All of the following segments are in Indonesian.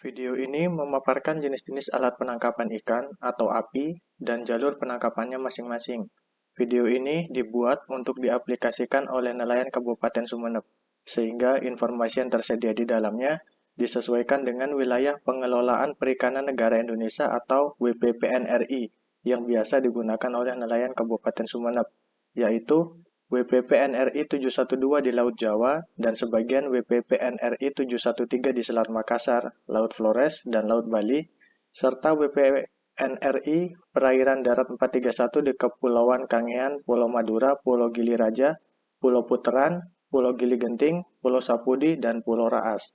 Video ini memaparkan jenis-jenis alat penangkapan ikan atau API dan jalur penangkapannya masing-masing. Video ini dibuat untuk diaplikasikan oleh nelayan Kabupaten Sumeneb, sehingga informasi yang tersedia di dalamnya disesuaikan dengan wilayah pengelolaan perikanan negara Indonesia atau WPPNRI yang biasa digunakan oleh nelayan Kabupaten Sumeneb, yaitu WPPNRI 712 di Laut Jawa dan sebagian WPPNRI 713 di Selat Makassar, Laut Flores, dan Laut Bali, serta WPNRI Perairan Darat 431 di Kepulauan Kangean, Pulau Madura, Pulau Gili Raja, Pulau Puteran, Pulau Gili Genting, Pulau Sapudi, dan Pulau Raas.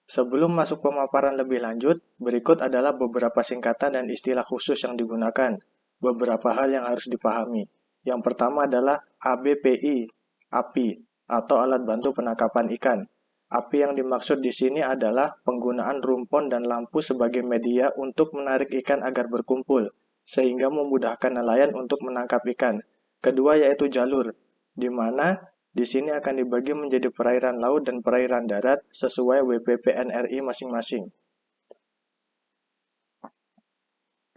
Sebelum masuk pemaparan lebih lanjut, berikut adalah beberapa singkatan dan istilah khusus yang digunakan. Beberapa hal yang harus dipahami. Yang pertama adalah ABPI, API, atau alat bantu penangkapan ikan. API yang dimaksud di sini adalah penggunaan rumpon dan lampu sebagai media untuk menarik ikan agar berkumpul, sehingga memudahkan nelayan untuk menangkap ikan. Kedua yaitu jalur, di mana di sini akan dibagi menjadi perairan laut dan perairan darat sesuai WPPNRI masing-masing.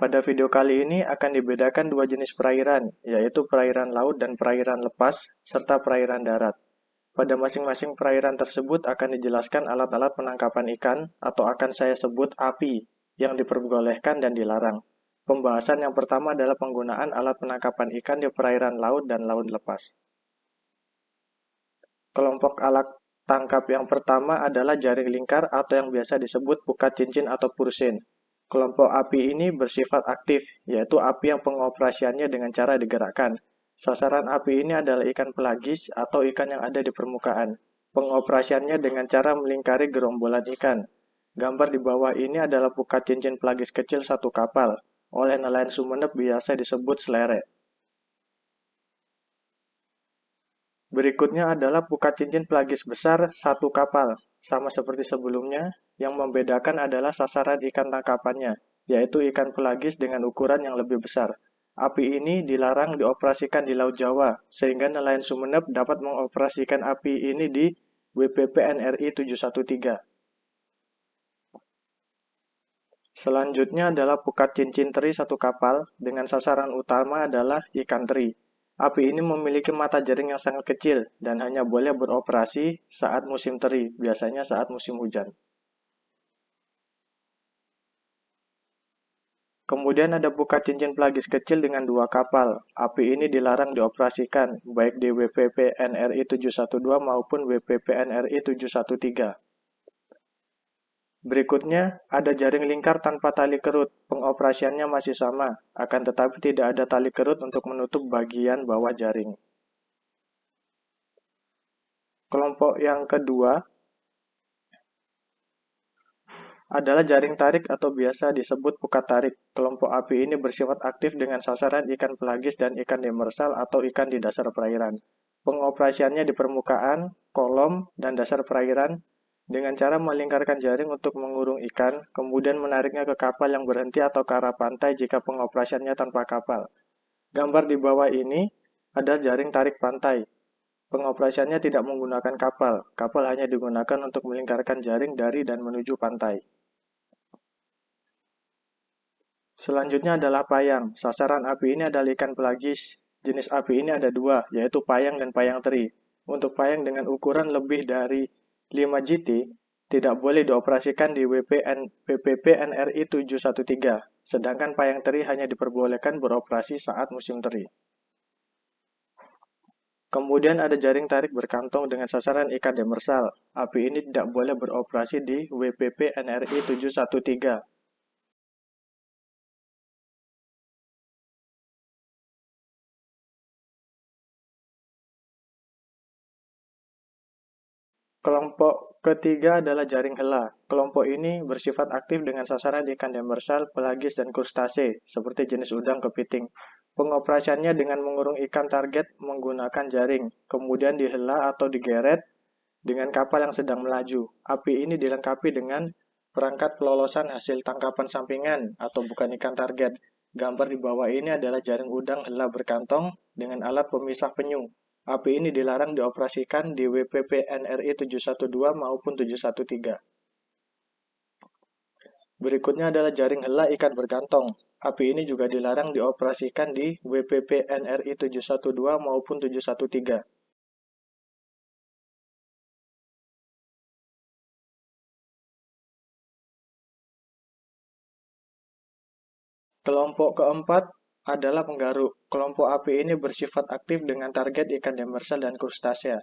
Pada video kali ini akan dibedakan dua jenis perairan, yaitu perairan laut dan perairan lepas, serta perairan darat. Pada masing-masing perairan tersebut akan dijelaskan alat-alat penangkapan ikan atau akan saya sebut API yang diperbolehkan dan dilarang. Pembahasan yang pertama adalah penggunaan alat penangkapan ikan di perairan laut dan laut lepas. Kelompok alat tangkap yang pertama adalah jaring lingkar atau yang biasa disebut pukat cincin atau pursin. Kelompok api ini bersifat aktif, yaitu api yang pengoperasiannya dengan cara digerakkan. Sasaran api ini adalah ikan pelagis atau ikan yang ada di permukaan. Pengoperasiannya dengan cara melingkari gerombolan ikan. Gambar di bawah ini adalah pukat cincin pelagis kecil satu kapal. Oleh nelayan Sumeneb biasa disebut selerek. Berikutnya adalah pukat cincin pelagis besar satu kapal. Sama seperti sebelumnya, yang membedakan adalah sasaran ikan tangkapannya, yaitu ikan pelagis dengan ukuran yang lebih besar. Api ini dilarang dioperasikan di Laut Jawa, sehingga nelayan Sumeneb dapat mengoperasikan api ini di WPPNRI 713. Selanjutnya adalah pukat cincin teri satu kapal, dengan sasaran utama adalah ikan teri. Api ini memiliki mata jaring yang sangat kecil dan hanya boleh beroperasi saat musim teri, biasanya saat musim hujan. Kemudian ada pukat cincin pelagis kecil dengan dua kapal. Api ini dilarang dioperasikan, baik di WPPNRI 712 maupun WPPNRI 713. Berikutnya, ada jaring lingkar tanpa tali kerut. Pengoperasiannya masih sama, akan tetapi tidak ada tali kerut untuk menutup bagian bawah jaring. Kelompok yang kedua adalah jaring tarik atau biasa disebut pukat tarik. Kelompok api ini bersifat aktif dengan sasaran ikan pelagis dan ikan demersal atau ikan di dasar perairan. Pengoperasiannya di permukaan, kolom, dan dasar perairan dengan cara melingkarkan jaring untuk mengurung ikan, kemudian menariknya ke kapal yang berhenti atau ke arah pantai jika pengoperasiannya tanpa kapal. Gambar di bawah ini adalah jaring tarik pantai. Pengoperasiannya tidak menggunakan kapal. Kapal hanya digunakan untuk melingkarkan jaring dari dan menuju pantai. Selanjutnya adalah payang. Sasaran api ini adalah ikan pelagis. Jenis api ini ada dua, yaitu payang dan payang teri. Untuk payang dengan ukuran lebih dari 5 GT, tidak boleh dioperasikan di WPPNRI 713, sedangkan payang teri hanya diperbolehkan beroperasi saat musim teri. Kemudian ada jaring tarik berkantong dengan sasaran ikan demersal. Api ini tidak boleh beroperasi di WPPNRI 713. Kelompok ketiga adalah jaring hela. Kelompok ini bersifat aktif dengan sasaran ikan demersal, pelagis, dan krustase, seperti jenis udang kepiting. Pengoperasiannya dengan mengurung ikan target menggunakan jaring, kemudian dihela atau digeret dengan kapal yang sedang melaju. Api ini dilengkapi dengan perangkat pelolosan hasil tangkapan sampingan atau bukan ikan target. Gambar di bawah ini adalah jaring udang hela berkantong dengan alat pemisah penyu. Api ini dilarang dioperasikan di WPP NRI 712 maupun 713. Berikutnya adalah jaring hela ikan bergantung. Api ini juga dilarang dioperasikan di WPP NRI 712 maupun 713. Kelompok keempat adalah penggaruk. Kelompok api ini bersifat aktif dengan target ikan demersal dan krustasea.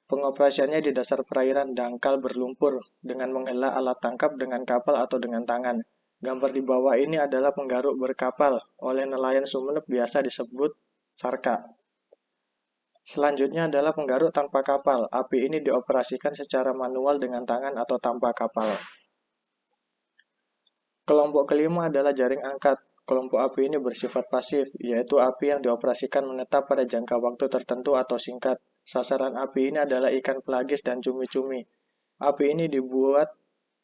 Pengoperasiannya di dasar perairan dangkal berlumpur dengan menghela alat tangkap dengan kapal atau dengan tangan. Gambar di bawah ini adalah penggaruk berkapal oleh nelayan Sumeneb biasa disebut sarka. Selanjutnya adalah penggaruk tanpa kapal. Api ini dioperasikan secara manual dengan tangan atau tanpa kapal. Kelompok kelima adalah jaring angkat. Kelompok api ini bersifat pasif, yaitu api yang dioperasikan menetap pada jangka waktu tertentu atau singkat. Sasaran api ini adalah ikan pelagis dan cumi-cumi. Api ini dibuat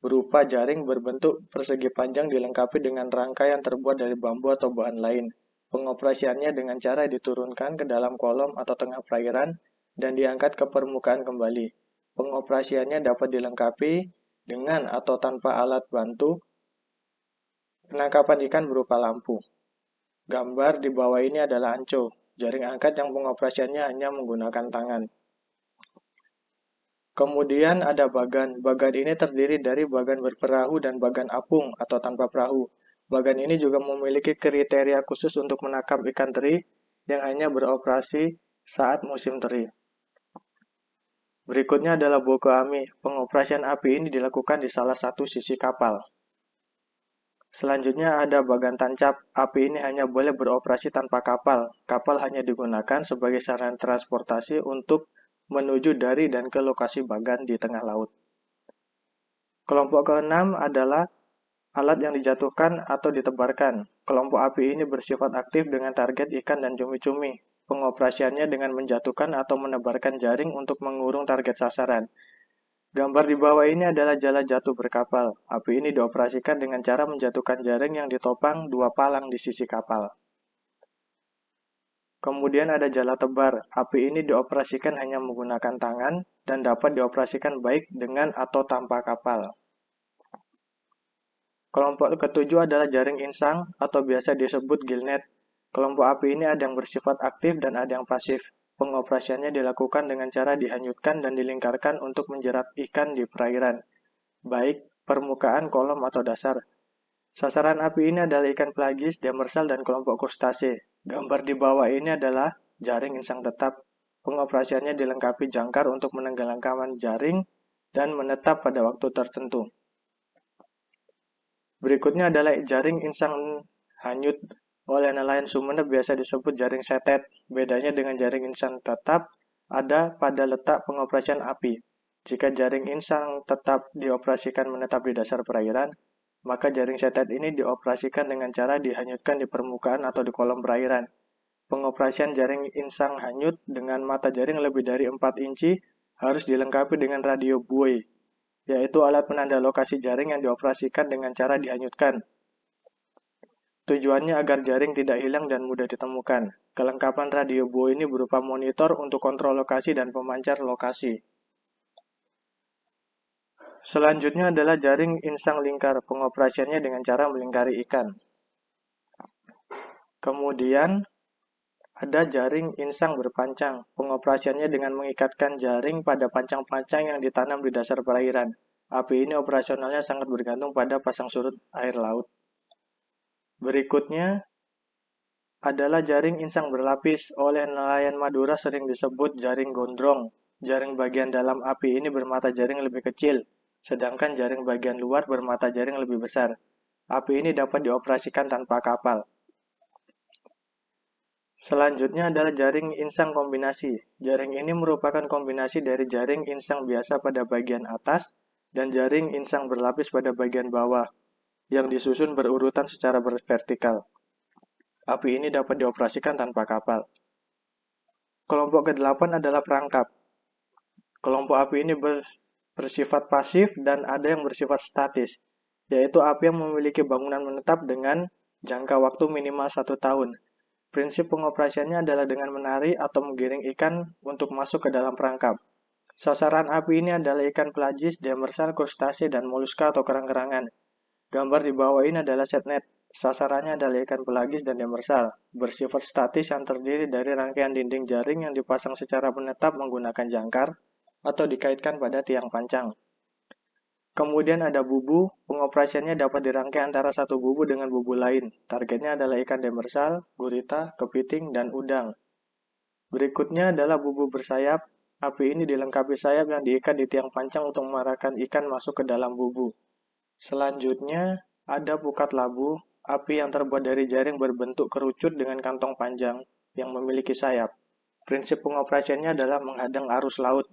berupa jaring berbentuk persegi panjang dilengkapi dengan rangka yang terbuat dari bambu atau bahan lain. Pengoperasiannya dengan cara diturunkan ke dalam kolom atau tengah perairan dan diangkat ke permukaan kembali. Pengoperasiannya dapat dilengkapi dengan atau tanpa alat bantu penangkapan ikan berupa lampu. Gambar di bawah ini adalah anco, jaring angkat yang pengoperasiannya hanya menggunakan tangan. Kemudian ada bagan. Bagan ini terdiri dari bagan berperahu dan bagan apung atau tanpa perahu. Bagan ini juga memiliki kriteria khusus untuk menangkap ikan teri yang hanya beroperasi saat musim teri. Berikutnya adalah boko ami. Pengoperasian api ini dilakukan di salah satu sisi kapal. Selanjutnya ada bagan tancap. Api ini hanya boleh beroperasi tanpa kapal. Kapal hanya digunakan sebagai sarana transportasi untuk menuju dari dan ke lokasi bagan di tengah laut. Kelompok keenam adalah alat yang dijatuhkan atau ditebarkan. Kelompok api ini bersifat aktif dengan target ikan dan cumi-cumi. Pengoperasiannya dengan menjatuhkan atau menebarkan jaring untuk mengurung target sasaran. Gambar di bawah ini adalah jala jatuh berkapal. Api ini dioperasikan dengan cara menjatuhkan jaring yang ditopang dua palang di sisi kapal. Kemudian ada jala tebar. Api ini dioperasikan hanya menggunakan tangan dan dapat dioperasikan baik dengan atau tanpa kapal. Kelompok ketujuh adalah jaring insang atau biasa disebut gillnet. Kelompok api ini ada yang bersifat aktif dan ada yang pasif. Pengoperasiannya dilakukan dengan cara dihanyutkan dan dilingkarkan untuk menjerat ikan di perairan, baik permukaan, kolom, atau dasar. Sasaran api ini adalah ikan pelagis, demersal, dan kelompok krustase. Gambar di bawah ini adalah jaring insang tetap. Pengoperasiannya dilengkapi jangkar untuk menenggelamkan jaring dan menetap pada waktu tertentu. Berikutnya adalah jaring insang hanyut. Oleh nelayan Sumeneb biasa disebut jaring setet. Bedanya dengan jaring insang tetap ada pada letak pengoperasian api. Jika jaring insang tetap dioperasikan menetap di dasar perairan, maka jaring setet ini dioperasikan dengan cara dihanyutkan di permukaan atau di kolom perairan. Pengoperasian jaring insang hanyut dengan mata jaring lebih dari 4 inci harus dilengkapi dengan radio buoy, yaitu alat penanda lokasi jaring yang dioperasikan dengan cara dihanyutkan. Tujuannya agar jaring tidak hilang dan mudah ditemukan. Kelengkapan radio buoy ini berupa monitor untuk kontrol lokasi dan pemancar lokasi. Selanjutnya adalah jaring insang lingkar. Pengoperasiannya dengan cara melingkari ikan. Kemudian ada jaring insang berpancang. Pengoperasiannya dengan mengikatkan jaring pada pancang-pancang yang ditanam di dasar perairan. Api ini operasionalnya sangat bergantung pada pasang surut air laut. Berikutnya adalah jaring insang berlapis. Oleh nelayan Madura sering disebut jaring gondrong. Jaring bagian dalam api ini bermata jaring lebih kecil, sedangkan jaring bagian luar bermata jaring lebih besar. Api ini dapat dioperasikan tanpa kapal. Selanjutnya adalah jaring insang kombinasi. Jaring ini merupakan kombinasi dari jaring insang biasa pada bagian atas dan jaring insang berlapis pada bagian bawah, yang disusun berurutan secara vertikal. Api ini dapat dioperasikan tanpa kapal. Kelompok ke-8 adalah perangkap. Kelompok api ini bersifat pasif dan ada yang bersifat statis, yaitu api yang memiliki bangunan menetap dengan jangka waktu minimal 1 tahun. Prinsip pengoperasiannya adalah dengan menarik atau menggiring ikan untuk masuk ke dalam perangkap. Sasaran api ini adalah ikan pelagis, demersal, krustase, dan moluska atau kerang-kerangan. Gambar di bawah ini adalah setnet. Sasarannya adalah ikan pelagis dan demersal, bersifat statis yang terdiri dari rangkaian dinding jaring yang dipasang secara menetap menggunakan jangkar atau dikaitkan pada tiang pancang. Kemudian ada bubu, pengoperasiannya dapat dirangkai antara satu bubu dengan bubu lain. Targetnya adalah ikan demersal, gurita, kepiting, dan udang. Berikutnya adalah bubu bersayap. Api ini dilengkapi sayap yang diikat di tiang pancang untuk mengarahkan ikan masuk ke dalam bubu. Selanjutnya, ada pukat labu, api yang terbuat dari jaring berbentuk kerucut dengan kantong panjang yang memiliki sayap. Prinsip pengoperasiannya adalah menghadang arus laut.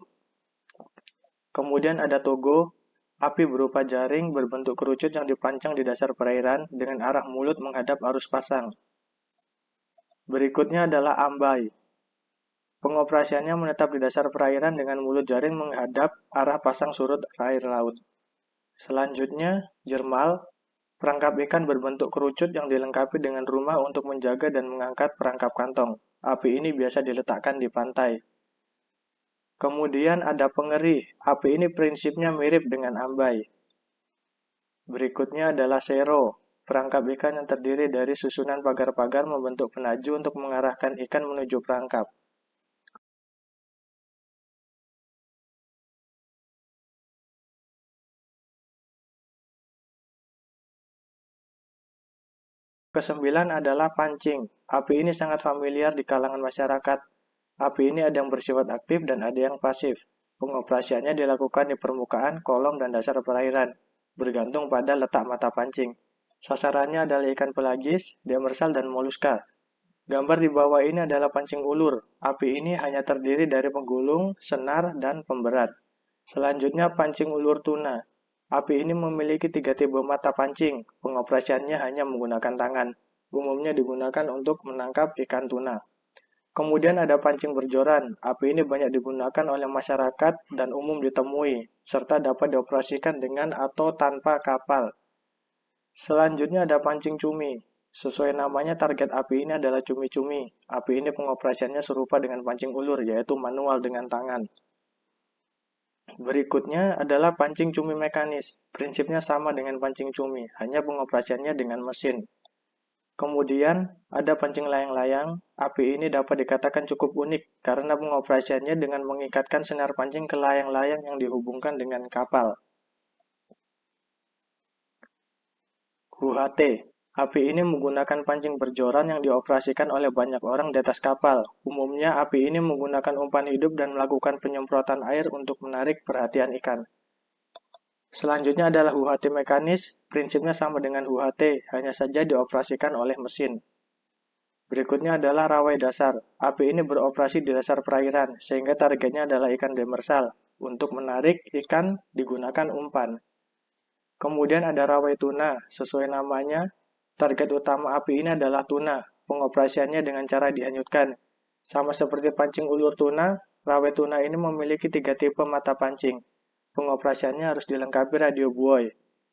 Kemudian ada togo, api berupa jaring berbentuk kerucut yang dipancang di dasar perairan dengan arah mulut menghadap arus pasang. Berikutnya adalah ambai. Pengoperasiannya menetap di dasar perairan dengan mulut jaring menghadap arah pasang surut air laut. Selanjutnya, jermal, perangkap ikan berbentuk kerucut yang dilengkapi dengan rumah untuk menjaga dan mengangkat perangkap kantong. Api ini biasa diletakkan di pantai. Kemudian ada pengeri. Api ini prinsipnya mirip dengan ambai. Berikutnya adalah sero, perangkap ikan yang terdiri dari susunan pagar-pagar membentuk penaju untuk mengarahkan ikan menuju perangkap. Kesembilan adalah pancing. Api ini sangat familiar di kalangan masyarakat. Api ini ada yang bersifat aktif dan ada yang pasif. Pengoperasiannya dilakukan di permukaan, kolom, dan dasar perairan, bergantung pada letak mata pancing. Sasarannya adalah ikan pelagis, demersal, dan moluska. Gambar di bawah ini adalah pancing ulur. Api ini hanya terdiri dari penggulung, senar, dan pemberat. Selanjutnya pancing ulur tuna. Api ini memiliki 3 tipe mata pancing. Pengoperasiannya hanya menggunakan tangan. Umumnya digunakan untuk menangkap ikan tuna. Kemudian ada pancing berjoran. Api ini banyak digunakan oleh masyarakat dan umum ditemui, serta dapat dioperasikan dengan atau tanpa kapal. Selanjutnya ada pancing cumi. Sesuai namanya, target api ini adalah cumi-cumi. Api ini pengoperasiannya serupa dengan pancing ulur, yaitu manual dengan tangan. Berikutnya adalah pancing cumi mekanis. Prinsipnya sama dengan pancing cumi, hanya pengoperasiannya dengan mesin. Kemudian ada pancing layang-layang. Api ini dapat dikatakan cukup unik karena pengoperasiannya dengan mengikatkan senar pancing ke layang-layang yang dihubungkan dengan kapal. UHT. Api ini menggunakan pancing berjoran yang dioperasikan oleh banyak orang di atas kapal. Umumnya api ini menggunakan umpan hidup dan melakukan penyemprotan air untuk menarik perhatian ikan. Selanjutnya adalah UHT mekanis. Prinsipnya sama dengan UHT, hanya saja dioperasikan oleh mesin. Berikutnya adalah rawai dasar. Api ini beroperasi di dasar perairan, sehingga targetnya adalah ikan demersal. Untuk menarik ikan digunakan umpan. Kemudian ada rawai tuna. Sesuai namanya, target utama api ini adalah tuna. Pengoperasiannya dengan cara dihanyutkan. Sama seperti pancing ulur tuna, rawai tuna ini memiliki 3 tipe mata pancing. Pengoperasiannya harus dilengkapi radio buoy.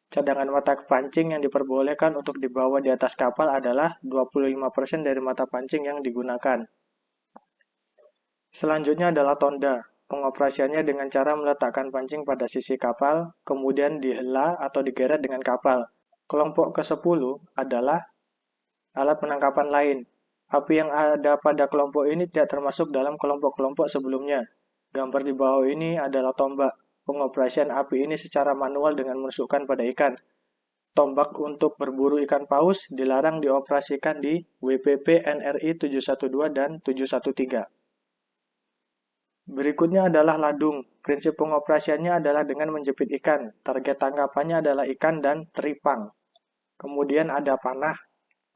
Cadangan mata pancing yang diperbolehkan untuk dibawa di atas kapal adalah 25% dari mata pancing yang digunakan. Selanjutnya adalah tonda. Pengoperasiannya dengan cara meletakkan pancing pada sisi kapal, kemudian dihela atau digeret dengan kapal. Kelompok ke-10 adalah alat penangkapan lain. Api yang ada pada kelompok ini tidak termasuk dalam kelompok-kelompok sebelumnya. Gambar di bawah ini adalah tombak. Pengoperasian api ini secara manual dengan menusukkan pada ikan. Tombak untuk berburu ikan paus dilarang dioperasikan di WPP NRI 712 dan 713. Berikutnya adalah ladung. Prinsip pengoperasiannya adalah dengan menjepit ikan. Target tangkapannya adalah ikan dan teripang. Kemudian ada panah.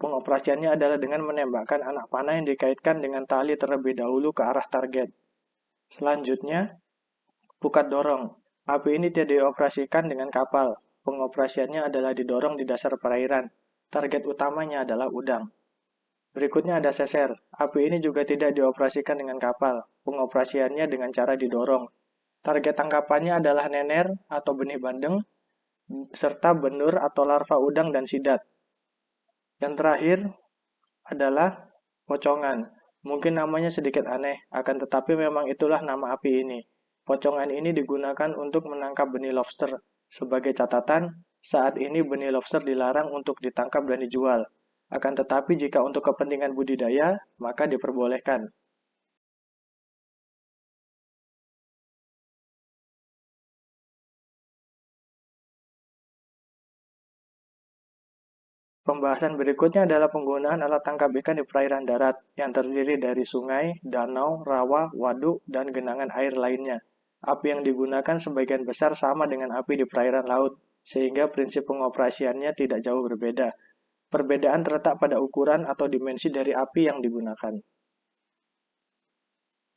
Pengoperasiannya adalah dengan menembakkan anak panah yang dikaitkan dengan tali terlebih dahulu ke arah target. Selanjutnya, pukat dorong. Api ini tidak dioperasikan dengan kapal. Pengoperasiannya adalah didorong di dasar perairan. Target utamanya adalah udang. Berikutnya ada seser. Api ini juga tidak dioperasikan dengan kapal. Pengoperasiannya dengan cara didorong. Target tangkapannya adalah nener atau benih bandeng, serta benur atau larva udang dan sidat. Yang terakhir adalah Pocongan. Mungkin namanya sedikit aneh, akan tetapi memang itulah nama api ini. Pocongan ini digunakan untuk menangkap benih lobster. Sebagai catatan, saat ini benih lobster dilarang untuk ditangkap dan dijual. Akan tetapi jika untuk kepentingan budidaya, maka diperbolehkan. Pembahasan berikutnya adalah penggunaan alat tangkap ikan di perairan darat yang terdiri dari sungai, danau, rawa, waduk, dan genangan air lainnya. Api yang digunakan sebagian besar sama dengan api di perairan laut, sehingga prinsip pengoperasiannya tidak jauh berbeda. Perbedaan terletak pada ukuran atau dimensi dari api yang digunakan.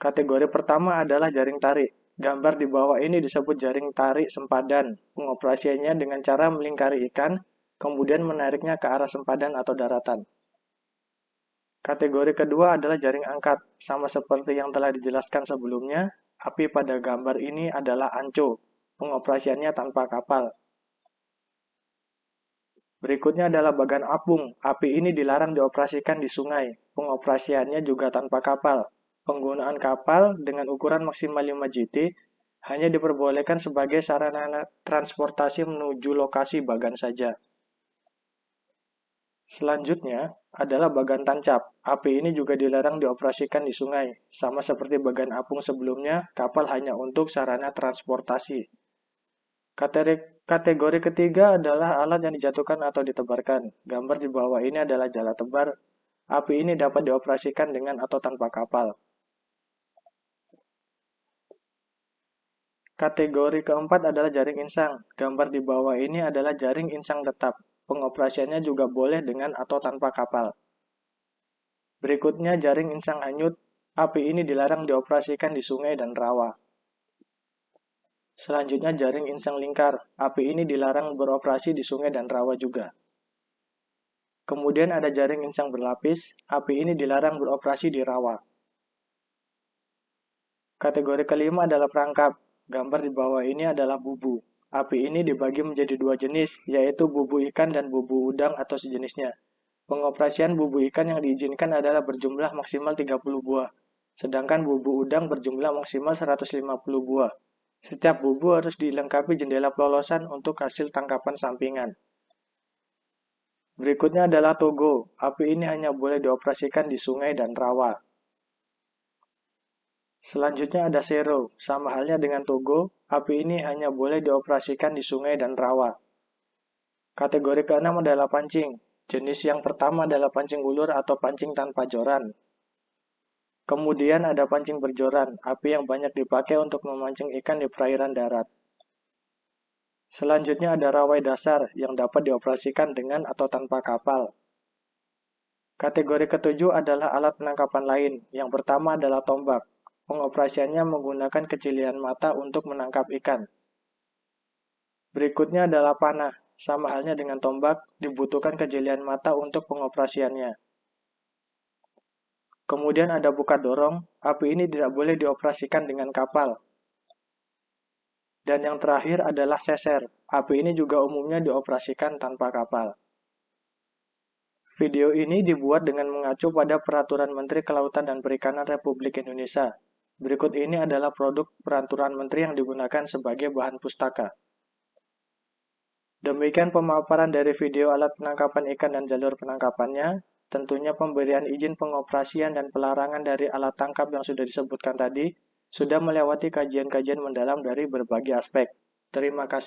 Kategori pertama adalah jaring tarik. Gambar di bawah ini disebut jaring tarik sempadan. Pengoperasiannya dengan cara melingkari ikan, kemudian menariknya ke arah sempadan atau daratan. Kategori kedua adalah jaring angkat. Sama seperti yang telah dijelaskan sebelumnya, api pada gambar ini adalah anco. Pengoperasiannya tanpa kapal. Berikutnya adalah bagan apung. Api ini dilarang dioperasikan di sungai. Pengoperasiannya juga tanpa kapal. Penggunaan kapal dengan ukuran maksimal 5 GT hanya diperbolehkan sebagai sarana transportasi menuju lokasi bagan saja. Selanjutnya adalah bagan tancap. Api ini juga dilarang dioperasikan di sungai. Sama seperti bagan apung sebelumnya, kapal hanya untuk sarana transportasi. Kategori ketiga adalah alat yang dijatuhkan atau ditebarkan. Gambar di bawah ini adalah jala tebar. Api ini dapat dioperasikan dengan atau tanpa kapal. Kategori keempat adalah jaring insang. Gambar di bawah ini adalah jaring insang tetap. Pengoperasiannya juga boleh dengan atau tanpa kapal. Berikutnya jaring insang hanyut. Api ini dilarang dioperasikan di sungai dan rawa. Selanjutnya jaring insang lingkar. Api ini dilarang beroperasi di sungai dan rawa juga. Kemudian ada jaring insang berlapis. Api ini dilarang beroperasi di rawa. Kategori kelima adalah perangkap. Gambar di bawah ini adalah bubu. Api ini dibagi menjadi dua jenis, yaitu bubu ikan dan bubu udang atau sejenisnya. Pengoperasian bubu ikan yang diizinkan adalah berjumlah maksimal 30 buah, sedangkan bubu udang berjumlah maksimal 150 buah. Setiap bubu harus dilengkapi jendela pelolosan untuk hasil tangkapan sampingan. Berikutnya adalah togo. Api ini hanya boleh dioperasikan di sungai dan rawa. Selanjutnya ada sero. Sama halnya dengan togo, api ini hanya boleh dioperasikan di sungai dan rawa. Kategori keenam adalah pancing. Jenis yang pertama adalah pancing ulur atau pancing tanpa joran. Kemudian ada pancing berjoran, api yang banyak dipakai untuk memancing ikan di perairan darat. Selanjutnya ada rawai dasar yang dapat dioperasikan dengan atau tanpa kapal. Kategori ketujuh adalah alat penangkapan lain. Yang pertama adalah tombak. Pengoperasiannya menggunakan kecilian mata untuk menangkap ikan. Berikutnya adalah panah. Sama halnya dengan tombak, dibutuhkan kejelian mata untuk pengoperasiannya. Kemudian ada bukat dorong, api ini tidak boleh dioperasikan dengan kapal. Dan yang terakhir adalah seser, api ini juga umumnya dioperasikan tanpa kapal. Video ini dibuat dengan mengacu pada Peraturan Menteri Kelautan dan Perikanan Republik Indonesia. Berikut ini adalah produk Peraturan Menteri yang digunakan sebagai bahan pustaka. Demikian pemaparan dari video alat penangkapan ikan dan jalur penangkapannya. Tentunya pemberian izin pengoperasian dan pelarangan dari alat tangkap yang sudah disebutkan tadi sudah melewati kajian-kajian mendalam dari berbagai aspek. Terima kasih.